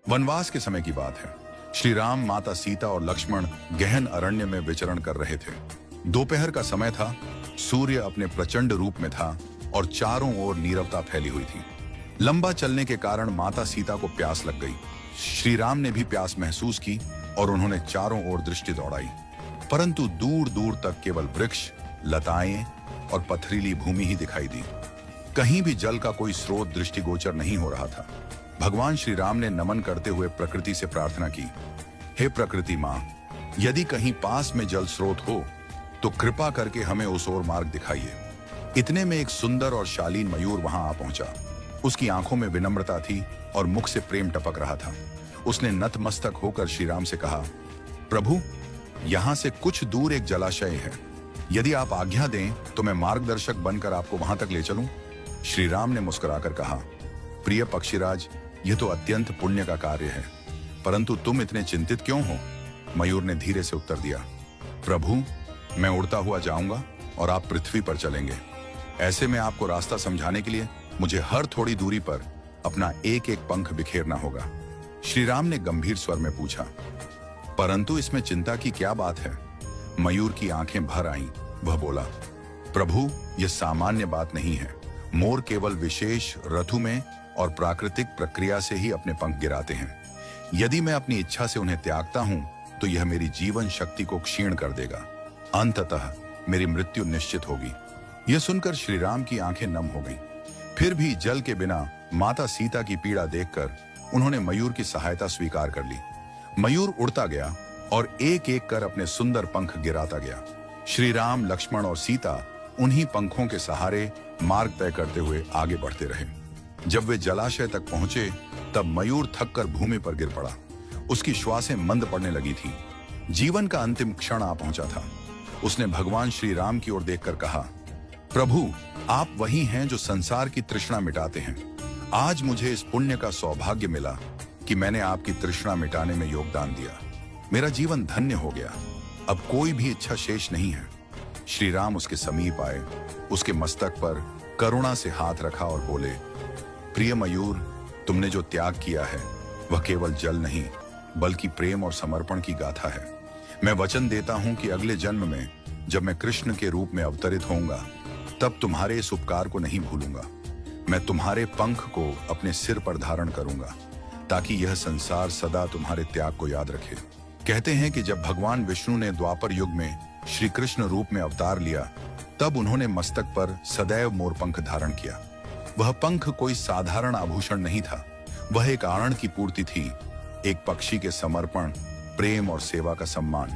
वनवास के समय की बात है। श्री राम, माता सीता और लक्ष्मण गहन अरण्य में विचरण कर रहे थे। दोपहर का समय था, सूर्य अपने प्रचंड रूप में था और चारों ओर नीरवता फैली हुई थी। लंबा चलने के कारण माता सीता को प्यास लग गई। श्री राम ने भी प्यास महसूस की और उन्होंने चारों ओर दृष्टि दौड़ाई, परंतु दूर दूर तक केवल वृक्ष, लताएं और पथरीली भूमि ही दिखाई दी। कहीं भी जल का कोई स्रोत दृष्टिगोचर नहीं हो रहा था। भगवान श्री राम ने नमन करते हुए प्रकृति से प्रार्थना की, हे प्रकृति माँ, यदि कहीं पास में जल स्रोत हो तो कृपा करके हमें उस ओर मार्ग दिखाइए। इतने में एक सुंदर और शालीन मयूर वहां आ पहुंचा। उसकी आंखों में विनम्रता थी और मुख से प्रेम टपक रहा था। उसने नतमस्तक होकर श्री राम से कहा, प्रभु, यहां से कुछ दूर एक जलाशय है। यदि आप आज्ञा दें तो मैं मार्गदर्शक बनकर आपको वहां तक ले चलूं। श्री राम ने मुस्कुराकर कहा, प्रिय पक्षीराज, यह तो अत्यंत पुण्य का कार्य है, परंतु तुम इतने चिंतित क्यों हो? मयूर ने धीरे से उत्तर दिया, प्रभु, मैं उड़ता हुआ जाऊंगा और आप पृथ्वी पर चलेंगे। ऐसे में आपको रास्ता समझाने के लिए मुझे हर थोड़ी दूरी पर अपना एक एक पंख बिखेरना होगा। श्री राम ने गंभीर स्वर में पूछा, परंतु इसमें चिंता की क्या बात है? मयूर की आंखें भर आईं। वह बोला, प्रभु, यह सामान्य बात नहीं है। मोर केवल विशेष ऋतु में और प्राकृतिक प्रक्रिया से ही अपने पंख गिराते हैं। यदि मैं अपनी इच्छा से उन्हें त्यागता हूं तो यह मेरी जीवन शक्ति को क्षीण कर देगा। अंततः मेरी मृत्यु निश्चित होगी। यह सुनकर श्री राम की आंखें नम हो गईं। फिर भी जल के बिना माता सीता की पीड़ा देखकर उन्होंने मयूर की सहायता स्वीकार कर ली। मयूर उड़ता गया और एक एक कर अपने सुंदर पंख गिराता गया। श्री राम, लक्ष्मण और सीता उन्हीं पंखों के सहारे मार्ग तय करते हुए आगे बढ़ते रहे। जब वे जलाशय तक पहुंचे तब मयूर थककर भूमि पर गिर पड़ा। उसकी श्वासें मंद पड़ने लगी थी। जीवन का अंतिम क्षण आ पहुंचा था। उसने भगवान श्री राम की ओर देखकर कहा, प्रभु, आप वही हैं जो संसार की तृष्णा मिटाते हैं। आज मुझे इस पुण्य का सौभाग्य मिला कि मैंने आपकी तृष्णा मिटाने में योगदान दिया। मेरा जीवन धन्य हो गया। अब कोई भी इच्छा शेष नहीं है। श्री राम उसके समीप आए, उसके मस्तक पर करुणा से हाथ रखा और बोले, प्रिय मयूर, तुमने जो त्याग किया है वह केवल जल नहीं बल्कि प्रेम और समर्पण की गाथा है। मैं वचन देता हूं कि अगले जन्म में जब मैं कृष्ण के रूप में अवतरित होऊंगा तब तुम्हारे इस उपकार को नहीं भूलूंगा। मैं तुम्हारे पंख को अपने सिर पर धारण करूंगा ताकि यह संसार सदा तुम्हारे त्याग को याद रखे। कहते हैं कि जब भगवान विष्णु ने द्वापर युग में श्री कृष्ण रूप में अवतार लिया तब उन्होंने मस्तक पर सदैव मोरपंख धारण किया। वह पंख कोई साधारण आभूषण नहीं था, वह एक आनंद की पूर्ति थी, एक पक्षी के समर्पण, प्रेम और सेवा का सम्मान।